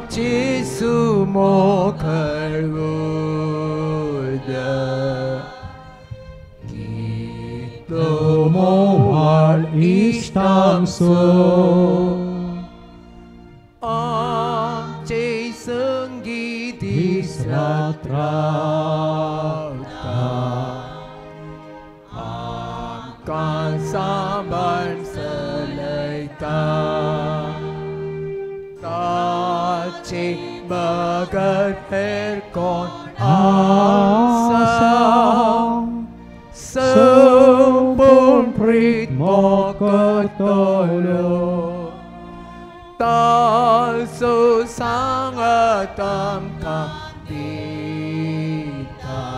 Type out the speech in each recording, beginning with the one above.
지수 목할우다 기도 모할 이스탐소 Chế sương ghi đi sra tra con sa ban sơ lời ta chỉ bờ gật hết con asa sớm bốn prit một cơ tôi lo ta su sang ở tâm tâm đi ta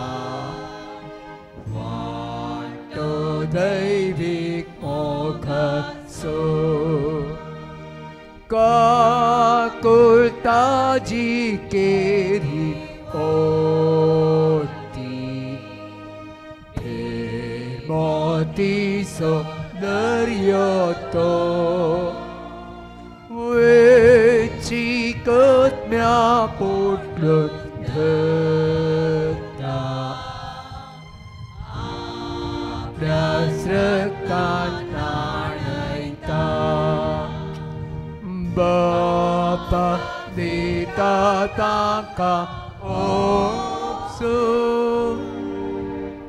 hoàn tu thấy việc một khắc su có cul ta ji kê đi ô ti pe mo ti so daryo to chỉ cất mẹ bột lực thơ ta đã rất can này ta Bapa di ta ta ka opsum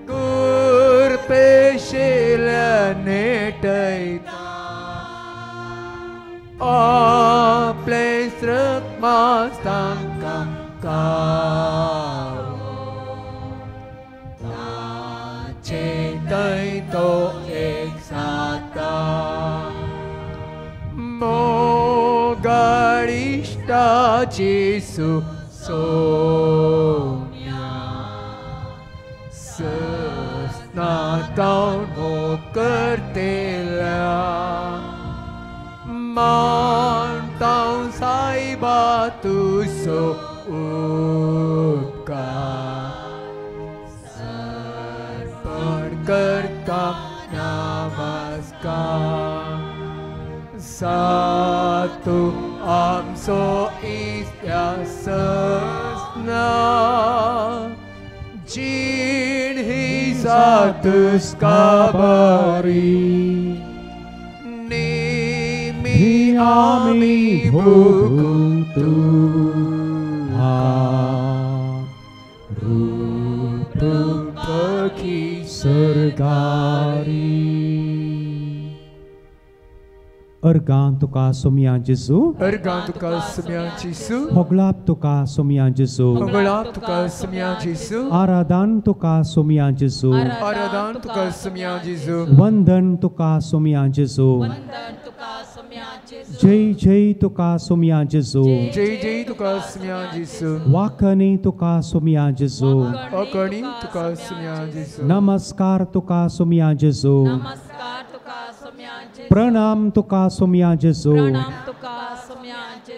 kur pesela netai a place rực mas tăng ca cao ta chế tới tổ ek sa ta mo garishta Jesu somya sna tao mo karte la man tao sai ba tu so upka sarpan kar ka namaskar satu am so isya sasna jin hi satus kabari Ami Bhutu Rupam Pakhi Sargari Ergan tuka somyan Jesu Ergan tuka somyan Jesu Hoglap tuka somyan Jesu Hoglap tuka somyan Jesu Aradan tuka somyan Jesu Aradan tuka somyan Jesu Vandan tuka somyan Jesu Jai Jai tuka somyan Jesu Jai Jai tuka somyan Jesu Wakani tuka somyan Jesu Wakani tuka somyan Jesu Namaskar tuka somyan Jesu Pranam tuka somyan Jesu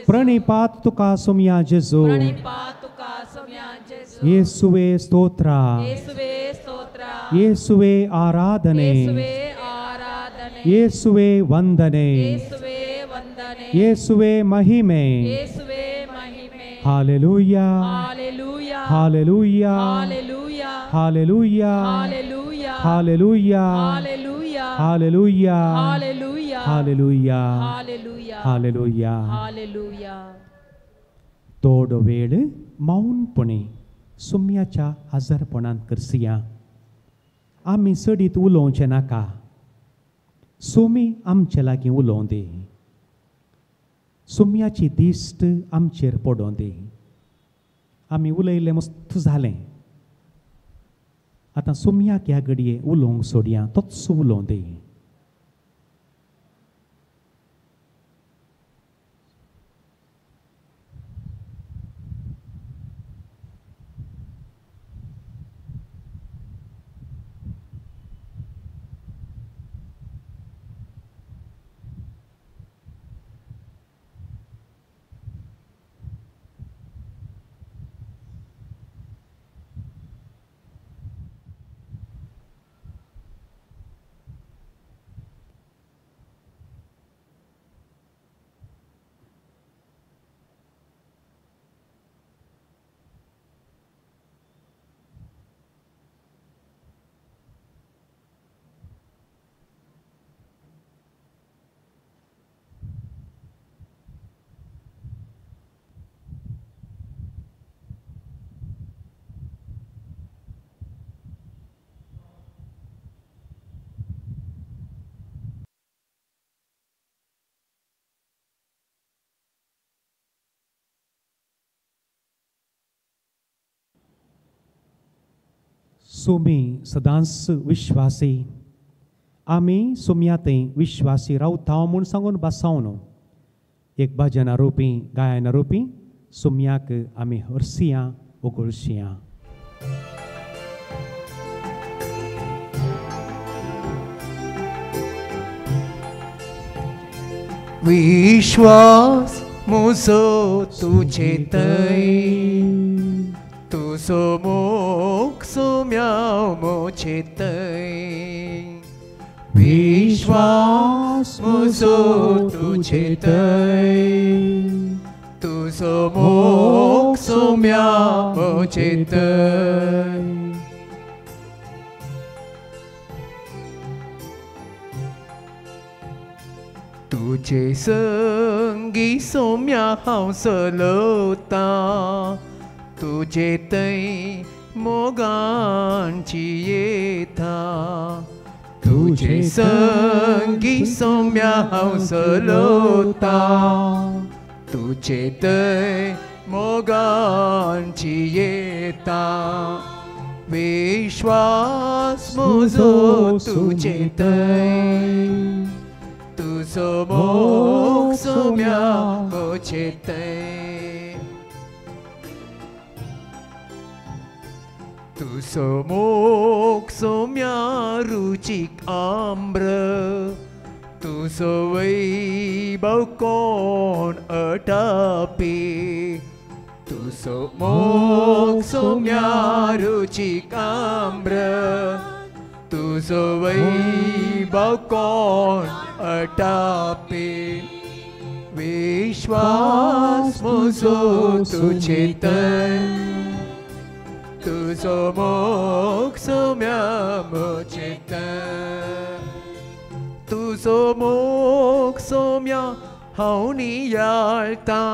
Pranipat tuka somyan Jesu Yesuve stotra Yesuve aradhane Yesuve vandane Yesuve mahime Hallelujah Hallelujah Hallelujah Hallelujah Hallelujah Hallelujah Hallelujah Hallelujah Hallelujah Hallelujah Hallelujah Hallelujah Hallelujah Hallelujah Todo वेळ मौनपणे सुम्याच्या आजारपणात करसिया आम्ही सडीत उलोवचे नाका सुमी आमचे लागीं उलोवंदी सुम्याची दिश्ट आमचेर पडोंदी आमी उलयलें मस्त जालें आतां सुम्याक ह्या घडये उलोवंक सोडया तोच उलोवंदी सोमी सदांच विश्वासी आमी सोम्याते विश्वासी रावता म्हूण सांगून बसावन एक भजना रुपी गायना रुपी सोम्याक आमी हरसिया उगोळशिया. विश्वास म्हजो तुजे थंय तुजो मोग सोम्या मोचे थंय. विश्वास म्हजो तुजे थंय तुजो मोग सोम्या मोचे थंय. तुजे संगी सोम्या हांव चलवता तुजे थंय मोगांची येता. तुजे संगी सोम्या हांव चलवता तुजे थंय मोगांची येता. विश्वास म्हजो तुजे थंय तुजो मोग सोम्या मोचे थंय. तुजो मोग सोम्या रुचीक आम्र तुजो वैभव कोण अटापी. तुजो मोग सोम्या रुचीक आम्र तुजो वैभव कोण अटापे. विश्वास म्हजो तुजे थंय तुजो मोग सोम्या मोचे थंय. तुजो मोग सोम्या हांव नियाळटा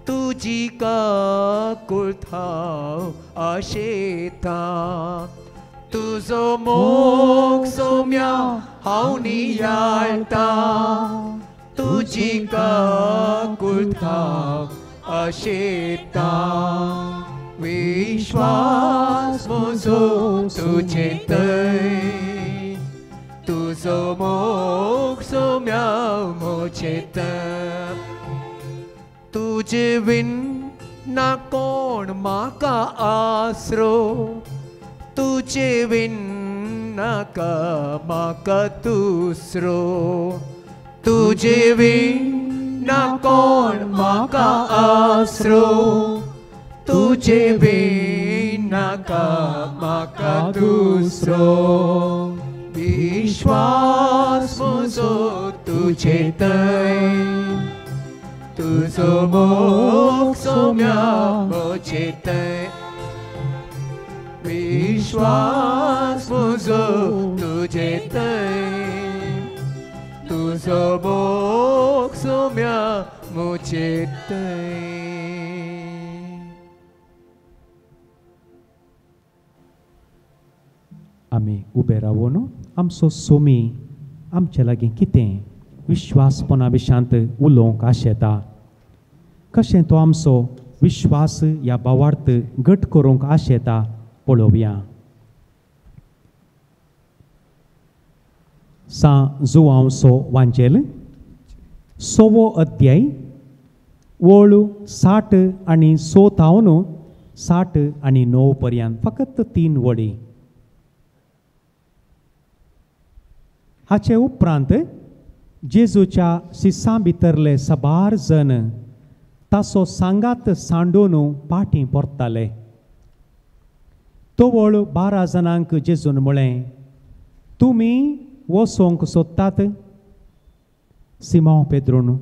तुजी काकुळट हांव आशेता. तुजो मोग सोम्या हांव नियाळटा तुजी काकुळट हांव आशेता. विश्वास म्हजो तुजे थंय तुजो मोग सोम्या मोचे थंय. तुजे विन ना कोण म्हाका आसरो तुजे विन नाका म्हाका दुसरो. तुजे विन ना कोण म्हाका आसरो तुजे विन नाका म्हाका दुसरो. विश्वास म्हजो तुजे थंय तुजो मोग सोम्या मोचे थंय. विश्वास म्हजो तुजे थंय तुजो मोग सोम्या मोचे थंय. आमी उबे रावून आमचो सोमी आमचे लागीं कितें विश्वासपणा विशांत उलोवंक आशेता कशें तो आमचो विश्वास ह्या भावार्थ घट करूंक आशेता पळोवया. सा जुआंवचो वांजेल 6वो अध्याय वळ 60 आनी 7 60 आनी 9 पर्यंत फकत 3 वळी. हाचे उपरांत जेजूच्या शिसां भितरले साबार जण ताचो सांगात सांडून पाटी परताले. तो वळ 12 जाणांक जेजून म्हळें, तुमी वचोंक सोदतात? सिमोन पेद्रून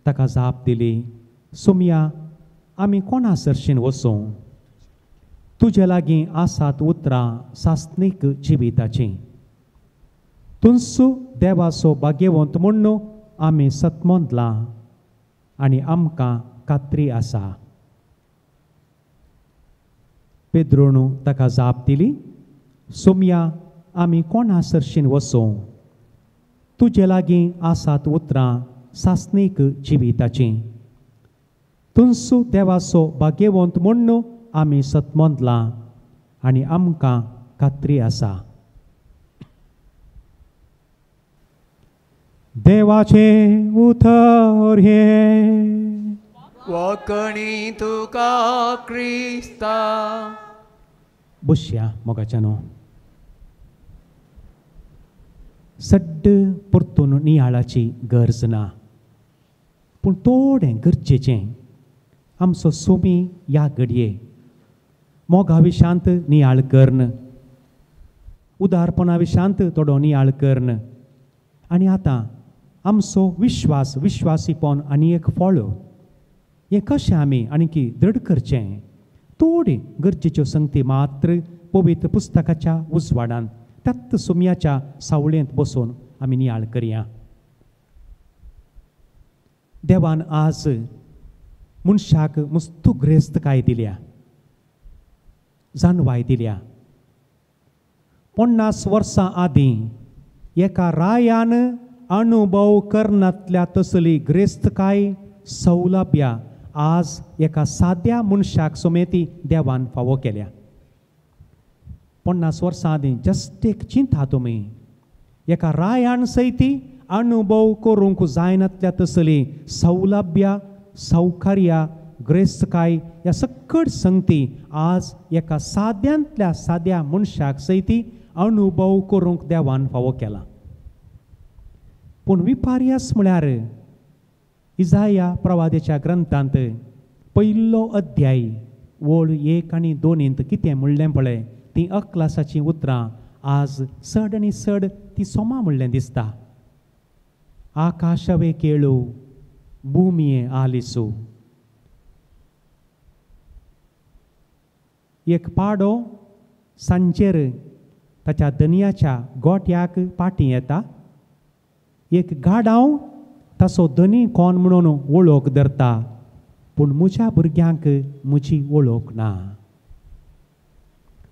ताका जाप दिली, सोम्या, आमी कोणा सरशीन वचूं? तुजे लागीं आसात उतरां सासणीक जिविताचीं. तुमचो देवाचो भाग्यवंत म्हणून आमी सतमंतलां आनी आमकां खात्री आसा. पेद्रून ताका जाप दिली, सोम्या, आमी कोणा सरशीन वचूं? तुजे लागीं आसात उतरां सासणीक जिविताचीं. तुमचो देवाचो भाग्यवंत म्हणून आमी सतमंतलां आनी आमकां खात्री आसा. देवाचे उतर हे वखणी तुका क्रिस्ता. बसया मोगाच्यानो. सड्ड परतून नियाळाची गरज ना, पूण थोडें गरजेचें आमचो सोमी ह्या घडये मोगा विशांत नियाळ करन, उदारपणा विशांत थोडो नियाळ करन, आनी आतां आमचो विश्वासीपण आनी एक फॉलो हें कशें आमी आनीक दृढ करचें. थोडी गरजेच्यो संगती मात्र पवित्र पुस्तकाच्या उजवाडांत त्यात सुमयाच्या सावळेंत बसून आमी नियाळ करया. देवान आज मनशाक मुस्तुग्रेस्तकाय दिल्या, जाणवाय दिल्या. 50 वर्सां आदीं एका रायान अनुभव करनातल्या तसली ग्रेस्तकाय सौलभ्या आज एका साद्या मनशाक समेती देवान फावो केल्या. 50 वर्सां आदीं जस्ट एक चिंता तुमी, एका रायान सैती अनुभव करूंक जायनातल्या तसली सौलभ्या सौकर्या ग्रेस्तकाय ह्या सकट संगती आज एका साद्यांतल्या साद्या मनशाक सैती अनुभव करूंक देवान फावो केला. पूण विपर्यास म्हळ्यार इजाया प्रवादेच्या ग्रंथांत पयलो अध्याय वळ 1 आनी 2 कितें म्हणलें पळय, ती अक्लासाचीं उतरां आज चड आनी चड ती सोमा म्हणलें दिसता. आकाशवे केळू भुमिये आलिसू. एक पाडो सांजेर ताच्या दनयाच्या गोट्याक पाटी येता. एक गाडाव ताचो धनी कोण म्हणून वळख धरता, पूण म्हज्या भुरग्यांक म्हजी वळख ना.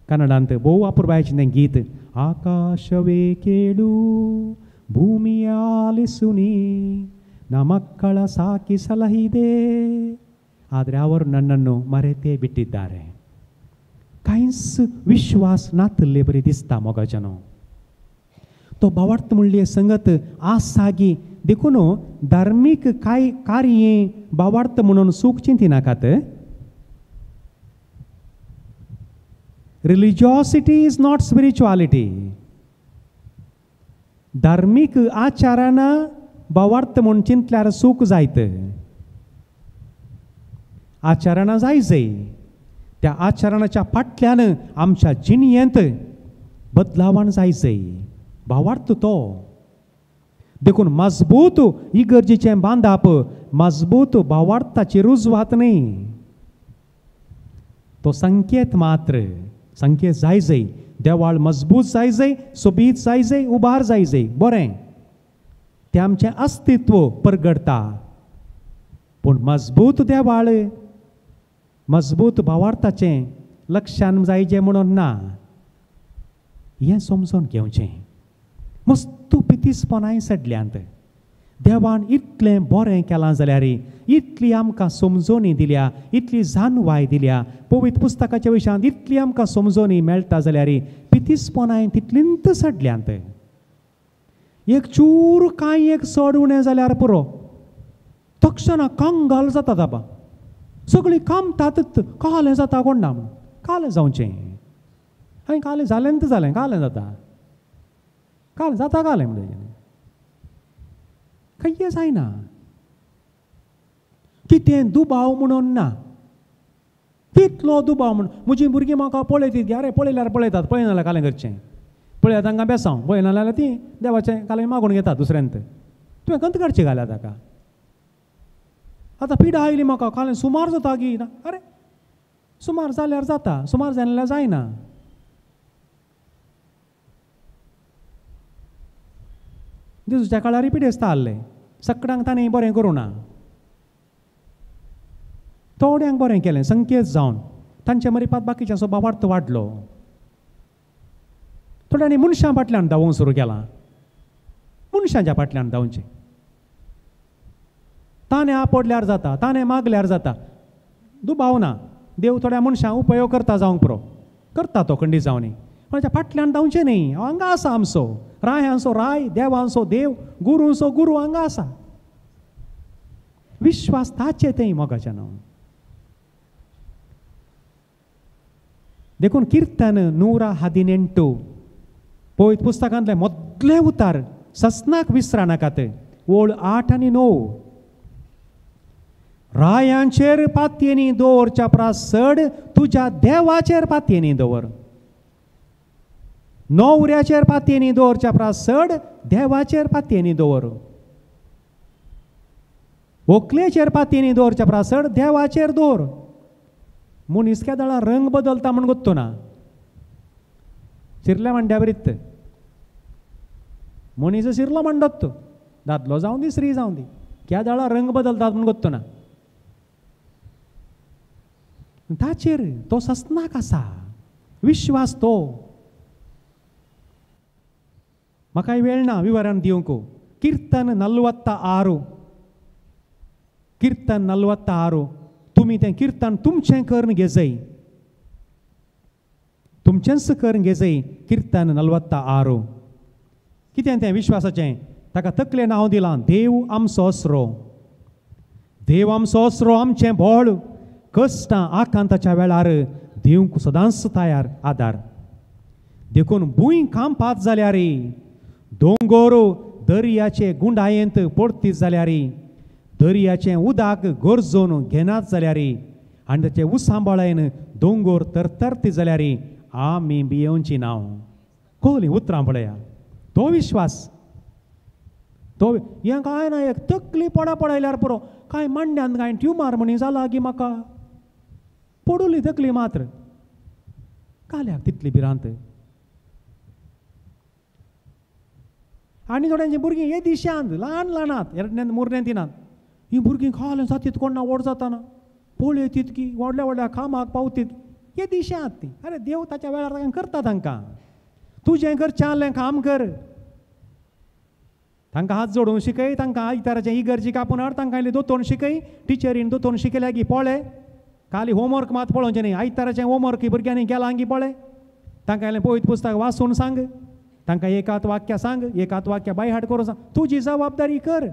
कन्नडांत भोव वापरपाचें तें गीत. आकाशवे केळू ಭೂಮಿಯ ಆಲಿಸುನಿ ನಾ ಮಕ್ಕಳ ಸಾಕಿ ಸಲಹಿದೆ, ಆದರೆ ಅವರು ನನ್ನನ್ನು ಮರೆತೇ ಬಿಟ್ಟಿದ್ದಾರೆ. कांयच विश्वास नातल्ले बरी दिसता मोगाच्यानो. तो भावार्थ म्हणले संगत आज सागी देखून धार्मीक कांय कार्ये भावार्थ म्हणून सूख चिंती नाकात. रिलिजिओसिटी इज नॉट स्पिरिच्युअलिटी. धार्मीक आचारांना भावार्थ म्हणून चिंतल्यार सूख जायत. आचारांना जायजय, त्या आचरणाच्या फाटल्यान आमच्या जिणयेंत बदलावण जायचंय. भावार्थ तो देखून मजबूत इगर्जेचें बांदप मजबूत भावार्थाची रुजवात न्ही, तो संकेत मात्र. संकेत जायजय, देवाळ मजबूत जायजय, सोबीत जायजय, उबार जायजय, बरें तें आमचें अस्तित्व परगडता. पूण मजबूत देवाळ मजबूत भावार्थाचें लक्षान जायचें म्हणून ना, हें समजून घेवचें. मस्त पितीसपणाय सडल्यांत. देवान इतलें बरें केलां जाल्यार इतली आमकां समजोनी दिल्या, इतली जाणवाय दिल्या, पवित्र पुस्तकाच्या विशयांत इतली आमकां समजोनी मेळटा जाल्यार पितीसपणाय तितलींच सडल्यांत. एक चूर कांय एक चड उणें जाल्यार पुरो तक्षणा कंगाल जाता दाबा. सगळीं कामतात कालें जाता कोण ना, कालें जावचें. हांवें कालें जालें तें जालें, कालें जाता, कालें जाता कालें म्हणटा खंय जायना. कितें दुबाव म्हणून ना, कितलो दुबाव म्हणून. म्हजीं भुरगीं म्हाका पळयतात, अरे पळयल्यार पळयतात, पळय नाल्यार कालें करचें, पळयात तांकां बेसांव, पळय नाल्यार ती देवाचें कालें मागून घेतात दुसऱ्यांत. तुवें कंत काडचें घाल्या ताका. आतां पिडा आयली म्हाका, कालें सुमार जाता गी ना, अरे सुमार जाल्यार जाता, सुमार जाल्यार जायना. दिसूच्या काळार पिडेस्त आहले, सगळ्यांक ताणें बरें करूं ना, थोड्यांक बरें केलें संकेत जावन तांचे मरिपात बाकीच्या भावार्थ वाडलो. थोड्यांनी मनशां फाटल्यान धांवूंक सुरू केलां, मनशांच्या फाटल्यान धांवचें. ताणें आपडल्यार जाता, ताणें मागल्यार जाता, दुबाव ना. देव थोड्या मनशांक उपयोग करता जावंक पुरो, करता तो खंडी जावनी म्हणजे फाटल्यान धांवचें न्ही हांगा आसा आमचो रायांचो राय देवांचो देव गुरूंचो गुरू हांगा आसा विश्वास ताचे तें मोगाचें न्हू देखून कीर्तन 118 पळयत पुस्तकांतले मोदले उतार ससनाक विसरा नाकात ओळ 8 आनी 9 रायांचेर पातयेनी दवरच्या प्रासड तुज्या देवाचेर पातयेनी दवर न्हवऱ्याचेर पातयेनी दवरच्या प्रासड देवाचेर पातयेनी दवर व्हंकलेचेर पातयेनी दवरच्या प्रासड देवाचेर दवर मनीस केदाळा रंग बदलता म्हण गोत्तो ना शिरल्या मांड्या बरीत मनीस शिरलो म्हणटात दादलो जावं दी स्त्री जावं दी केदाळा रंग बदलतात म्हण गोत्तो ना ताचेर तो ससनाक आसा विश्वास तो म्हाका वेळ ना विवरण दिवंक कीर्तन 46 कीर्तन 46 तुमी तें कीर्तन तुमचें करून घेजय तुमचेंच करून घेजय कीर्तन 46 कितें तें विश्वासाचें ताका तकलें नांव दिलां देव आमचो अस्रो देव आमचो अस्रो आमचें बोळ कश्टां आकांताच्या वेळार दिवंक सदांच तयार आदार देखून भूंय कांपात जाल्यार दोंगर दर्याचे गुंडायेंत पडतीत जाल्यार दर्याचें उदक गरजून घेनात जाल्यार आनी ताचे उसांबळेन दोंगर तरतरती जाल्यार आमी भियेवची नांव कोली उतरां पळया तो विश्वास तो हें कांय ना एक तकली पडल्यार पुरो कांय मांड्यान कांय ट्युमार म्हणी जाला की म्हाका पडुली तकली मात्र काल्याक तितली भिरांत आनी थोड्यांची भुरगीं हे दिशांत ल्हान ल्हानात 2 3 दिनात ही भुरगीं खालें जातीत कोणा व्हड जाताना पळय तितकी व्हडल्या व्हडल्या कामाक पावतीत हे दिशांत ती अरे देव ताच्या वेळार तांकां करता तांकां तुजें घरचें आहलें काम कर तांकां हात जोडून शिकय तांकां आयताराचें इगर्जी कापून हाड तांकां इल्लें दोतोन शिकय टिचरीन दोतोन शिकयल्या की पळय खाली होमवर्क मात पळोवचें न्ही आयताराचें होमवर्क भुरग्यांनी केलां की पळय तांकां इल्लें पळयत पुस्तक वाचून सांग तांकां एकात वाक्य सांग एकात वाक्य बाय हाड करून सांग तुजी जबाबदारी कर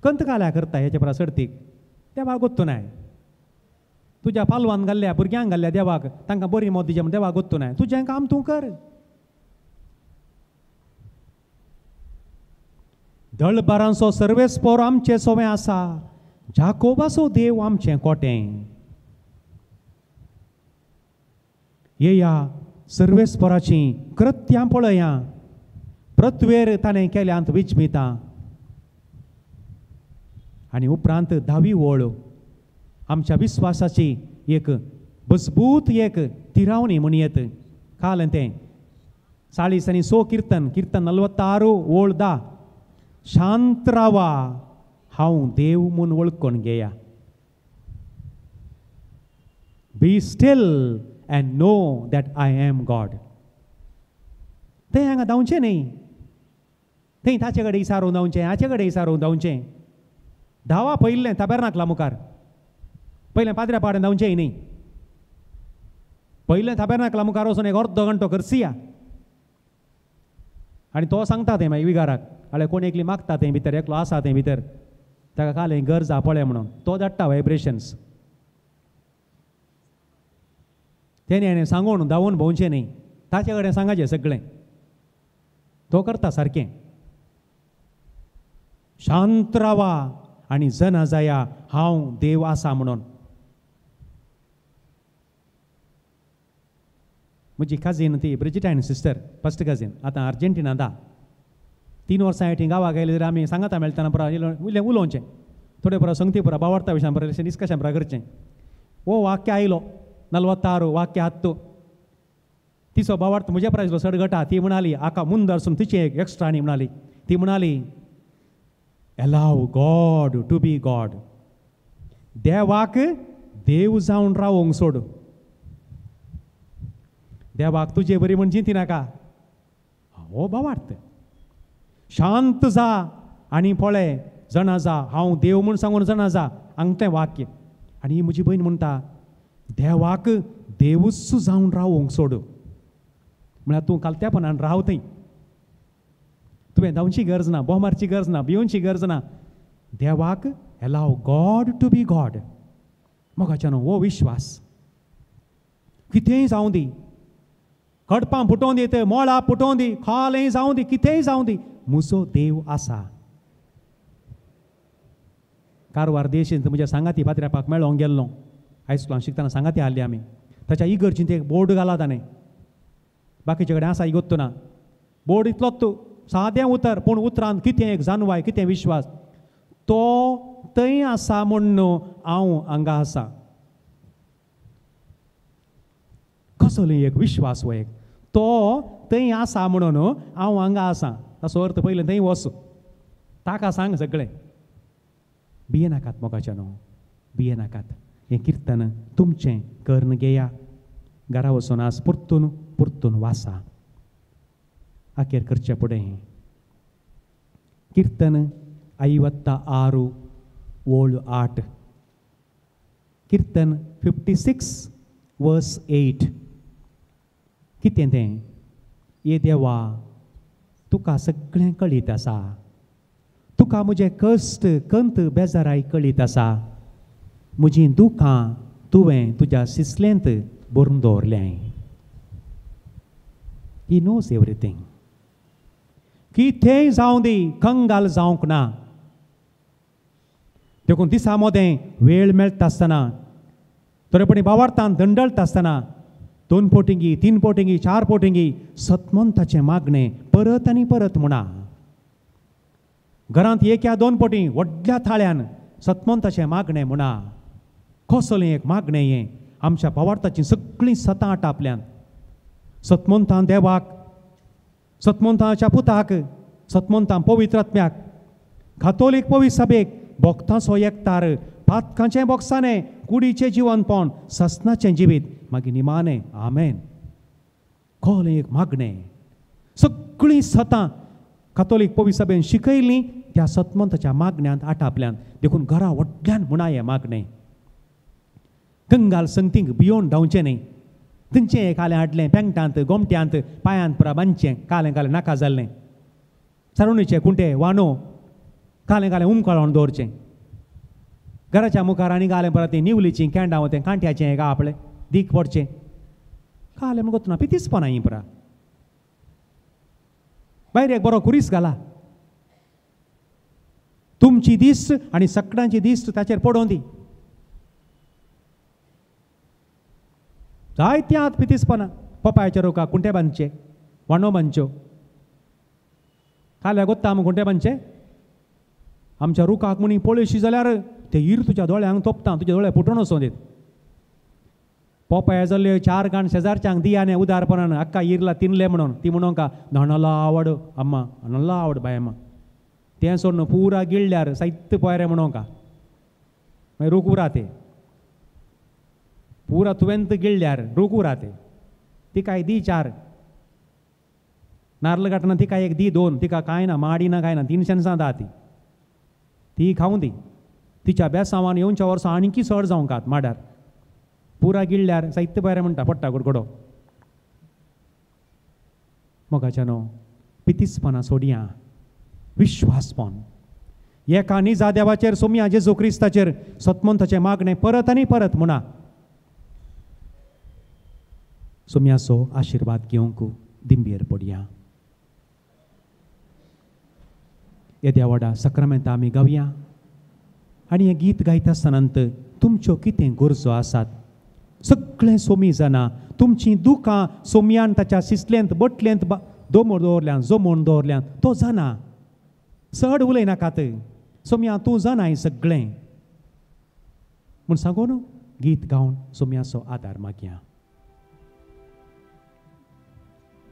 कंत काल्या करता हेचे परस सर्तीक देवाक गोत्तो नाय तुज्या पालवान घाल्ल्या भुरग्यांक घाल्ल्या देवाक तांकां बरी मोद दिजे म्हण देवाक गोत्तो नाय तुजें काम तूं कर दळबारांचो सर्वेस्पोर आमचें सोवें आसा जाकोबाचो देव आमचें कोटें येया सर्वेस्पोराचीं कृत्यां पळया प्रत्वेर ताणें केल्यांत विचमिता आनी उपरांत 10वी ओळ आमच्या विश्वासाची एक मजबूत एक तिरावणी म्हणयत काल तें 40 आनी 100 कीर्तन 46 ओळ 10 शांत रावा हांव देव म्हूण वळखून घेया be still and know that I am God तें हांगा धांवचें न्ही थंय ताचे कडेन इसारून धांवचें हाचे कडेन इसारून धांवचें धावा पयलें ताबेरनाकला मुखार पयलें पाद्र्या पाडें धांवचें न्ही पयलें ताबेरनाकला मुखार वचून एक अर्दो घंटो करसिया आनी तो सांगता तें मागीर विगाराक आल्या कोण एकली मागता तें भितर एकलो आसा तें भितर ताका कालें गरज आहा पळय म्हणून तो धाडटा वायब्रेशन्स तेणे हाणें सांगून धांवून भोंवचें न्ही ताचे कडेन सांगाचें सगळें तो करता सारकें शांत रावा आनी जना जाया हांव देव आसा म्हणून म्हजी काजीन ती ब्रिजिटायन सिस्टर फर्स्ट काजीन आतां अर्जेंटिना 3 वर्सां हांवें गांवाक आयले जाल्यार आमी सांगाता मेळटाना पुरा इल्लें उलोवचें थोडे पुरा संगती पुरा बावार्ता विशयान पुरा डिस्कशन पुरा करचें हो वाक्य आयलो 46 वाक्य हात्तो तिचो बावार्थ म्हज्या प्रायजलो सडगटा ती म्हणाली आका मुंदरसून तिची एक एक्स्ट्रा न्ही म्हणाली ती म्हणाली अलाव गॉड टू बी गॉड देवाक देव जावन रावोंक सोड देवाक तुजे बरी म्हण चिंती नाका हो बावार्थ शांत जा आनी पळय जाणा जा हांव देव म्हूण सांगून जाणा जा हांगा तें वाक्य आनी ही म्हजी भयण म्हणटा देवाक देवूच जावन रावूंक सोड. म्हळ्यार तूं कालत्यापणान राव थंय. तुवें धांवची गरज ना, बोमारची गरज ना, भिवूंची गरज ना. देवाक एलाव गॉड टू बी गॉड. मोगाच्यान हो विश्वास कितेंय जावं दी, कडपां फुटोवन दी, मोळां फुटोवन दी, खालय जावं दी, कितेंय जावं दी, म्हजो देव आसा. कारवार देशींत म्हज्या सांगाती पात्र्यापाक मेळोंक गेल्लो. हायस्कुलान शिकतना सांगाती हाडली आमी. ताच्या इगर्जींत एक बोर्ड घाला ताणें. बाकीचे कडेन आसा इगोत्तो ना. बोर्ड इतलोच तूं, सादें उतर, पूण उतरांत कितें एक जानवाय, कितें विश्वास. तो थंय आसा म्हूण न्हू, हांव हांगा आसा. कसलो एक विश्वास हो एक. तो थंय आसा म्हणून हांव हांगा आसा. ताचो अर्थ पयलें थंय वच, ताका सांग सगळें. भियेनाकात मोगाच्या न्हू, भियेनाकात. हें किर्तन तुमचें कर्ण घेया. घरा वचून आज परतून परतून वासा. आखेर करचे फुडें किर्तन 56 ओळ 8. किर्तन 56 वर्स 8. कितें तें? ये देवा, तुका सगळें कळीत आसा. तुका म्हजे कश्ट कंत बेजाराय कळीत आसा. म्हजीं दुखां तुवें तुज्या सिसलेंत बरोवन दवरल्याय. He knows everything. कितेंय जावं दी, कंगाल जावंक ना. देखून दिसा मोदें वेळ मेळटा आसतना, तरेपणी भावार्थान दंडळटा आसतना 2 पोटिंगी, 3 पोटिंगी, 4 पोटिंगी सतमंताचें मागणें परत आनी परत म्हणा. घरांत 1 या 2 पोटी व्हडल्या थाळ्यान सतमंताचें मागणें म्हणा. कसलें एक मागणें हें. आमच्या भावार्थाचीं सगळीं सतां हाडटा आपल्यान. सतमंतान देवाक, सतमंताच्या पुताक, सतमंतान पवित्र आत्म्याक, कातोलीक पवित्र सभेक भोगतांचो एकतार, पातकांचें बोगसाणें, कुडीचें जिवनपण, ससनाचें जिवीत, मागीर निमाणें. आमेन. कसलें एक मागणें. सगळीं सतां कातोलीक पवित्र सभेन शिकयलीं त्या सतमंताच्या मागण्यांत हाडटा आपल्यान. देखून घरा व्हडल्यान म्हणा हें मागणें. कंगाल संगतींक भियोन धांवचें न्ही. थंयचें कालें हाडलें पेंगटांत, गोमट्यांत, पांयांत पुरा बांदचें, कालें कालें नाका जाल्लें. सारुणीचे कुंटे वांडो कालें कालें उमकळोन दवरचें. घराच्या मुखार आनी घालें परत ती निवलीचीं कँडां तें कांट्याचें हें आपलें दीक पडचें. कालें म्हणून गोतना पितीसपणां हीं पुरा. भायर एक बरो कुरीस घाला. तुमची दिस्त आनी सगळ्यांची दिस्त ताचेर पडोवन दी. जायत्यांत पितीसपणां. पपायाच्या रोका कुंटे बांदचे, वांडो बांदच्यो. काल्या गोत्ता आमी कुंटे बांदचे. आमच्या रुखाक म्हणी पळयशी जाल्यार ते हीर तुज्या दोळ्यांक तोपता, तुजे दोळे फुटोन वचों देत. पोपाया जाल्ल्यो 4 गाण शेजारच्यांक दियाने उदारपणान आक्का हीरला तिनले म्हणून. ती म्हणून का न्हाणला आवड अम्मा, न्हाणला आवड बाय अम्मा. तें सोडून पुरा गिळ्ळ्यार साहित्य पयरे म्हणून का मागीर रूख उरा ते. पुरा तुवेंत गिळ्ळ्यार रूख उरा ते. तिकाय दी 4 नारळ काटना, तिका एक दी 2. तिका कांय ना, माडी ना, कांय ना, 3 शेनसां दा ती खावं दी. तिच्या बेसांवान येवच्या वर्सां आनीकी चड जावंक आत माड्यार. पुरा गिळ्ळ्यार साहित्य पयरे म्हणटा पडटा गडगडो. मोगाच्या न्हू, पितीसपणां सोडया. विश्वासपण एका निजा देवाचेर, सोम्या जेजू क्रिस्ताचेर सतमंताचें मागणें परत आनी परत म्हणा. सोम्याचो आशिर्वाद घेवंक दिंबेर पडया. येद्या व्हडा सक्रामेंतां आमी गावया. आनी हें गीत गायता आसतनांत तुमच्यो कितें गरजो आसात सगळें सोमी जाणा. तुमचीं दुखां सोम्यान ताच्या सिसलेंत बटलेंत दवरल्यान, जमोवन दवरल्यान तो जाणा. चड उलयनाकात. सोम्या तूं जाणाय सगळें म्हूण सांगून गीत गावन सोम्याचो आदार मागया.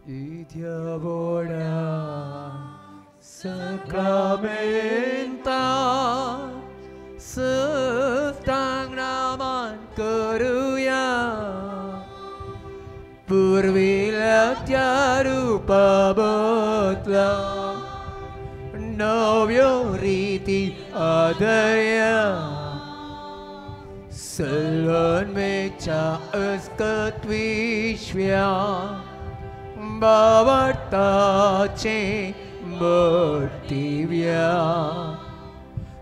Idia voda sakramenta setang naman karuya purvilatya rupa botla novyo riti adaya Salvanmecha askatwishvya Bavartache Murtivya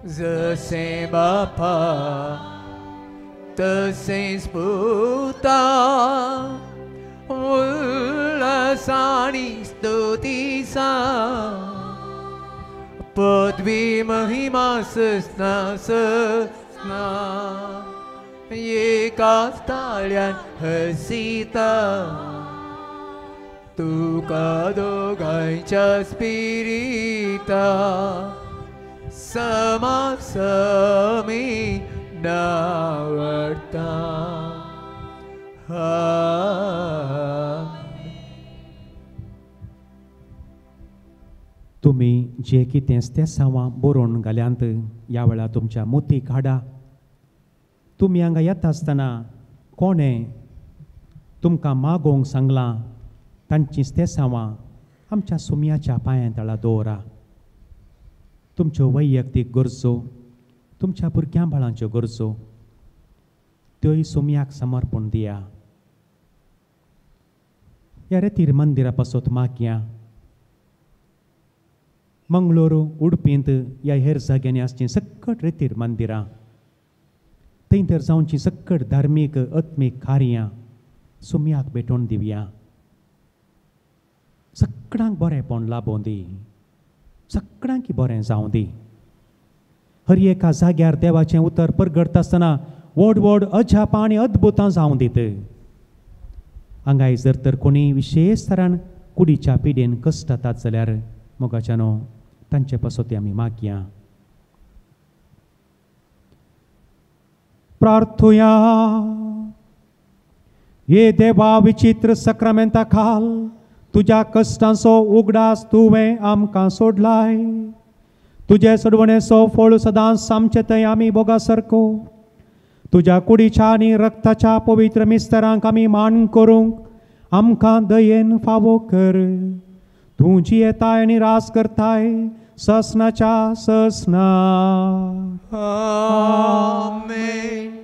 Zase Bapa Tase Sputa Ullasani Stutisa Padvi Mahima Sasna Sasna Ye Kastalyan Hasita Tu Kadogaincha Spirita Sama Sami Navarta तुम्ही जे कितें तेसांवां बरोवन घाल्यांत ह्या वेळार तुमच्या मोती काडा. तुमी हांगा येता आसतना कोणें तुमकां मागोवंक सांगलां तांचींच तेसांवां आमच्या सुमयाच्या पांयां तळा दवरा. तुमच्यो वैयक्तीक गरजो, तुमच्या भुरग्यां बाळांच्यो गरजो त्योय सुमयाक समर्पण दिया. ह्या रेतीर मंदिरा पासत मागया. मंगळूरू उडपींत ह्या हेर जाग्यांनी आसचीं सकट रेतीर मंदिरां, थंय तर जावचीं सकट धार्मीक आत्मीक कार्यां सुमयाक भेटोवन दिवया. सगळ्यांक बरेंपण लाभोवन दी, सगळ्यांक बरें जावं दी. हर एका जाग्यार देवाचें उतर परगडता आसतना व्हड व्हड अजापां आनी अद्भुतां जावं दीत. हांगाय जर तर कोणी विशेश तरान कुडीच्या पिडेन कश्ट जातात जाल्यार मोगाच्यानो तांचे पासत आमी मागया. प्रार्थुया. हे देवा विचित्र सक्रामेंता खाल तुज्या कश्टांचो उगडास तुवें आमकां सोडलाय. तुजे सोडवणेचो फळ सदांच सामचे थंय आमी बोगा सारको तुज्या कुडीच्या आनी रक्ताच्या पवित्र मिस्तरांक आमी मान करूंक आमकां दयेन फावो कर. तूं जी येताय आनी रास करताय ससनाच्या ससना. Amen.